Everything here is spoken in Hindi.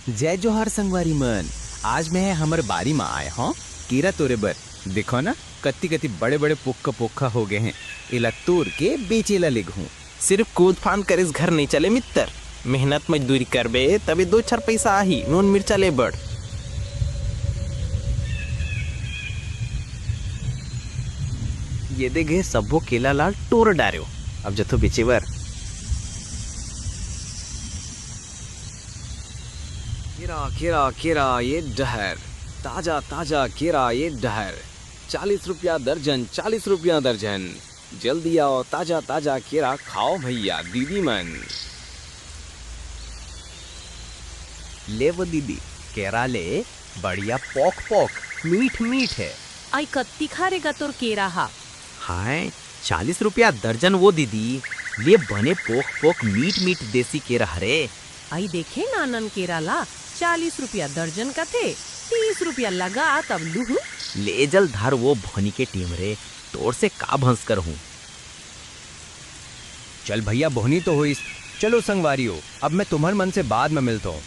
जय जोहार संगवारी मन। आज मैं हमर बारी में आए हूँ कीरा तोरे बर। देखो ना कत्ती कत्ती बड़े बड़े पोक्का पोक्का हो गए हैं। इला तोड़ के बेचेला ले हूँ। सिर्फ कूद फान कर इस घर नहीं चले मित्र, मेहनत मजदूरी करबे तभी दो चार पैसा आही। नून मिर्चा ले बढ़। ये देखे सबो केला लाल टोर डार्यो। अब जथो बेचेवर केरा केरा केरा ये डहर, ताजा ताजा केरा ये डहर। 40 रुपया दर्जन, 40 रुपया दर्जन। जल्दी आओ, ताजा ताजा केरा खाओ भैया दीदी मन। ले वो दीदी केरा ले, बढ़िया पोक पोक मीठ मीठ है। आई कत्ती खारेगा तोर केरा हा। हाय 40 रुपया दर्जन वो दीदी। ले बने पोक पोक मीठ मीठ देसी केरा हरे। आई देखे नानन केरा ला 40 रुपया दर्जन का थे, 30 रुपया लगा तब लूहू। ले जल धार वो भनी के टीम रे, तोर से का भंस कर हूँ। चल भैया बोहनी तो हुई। चलो संगवारियों, अब मैं तुम्हारे मन से बाद में मिलता हूँ।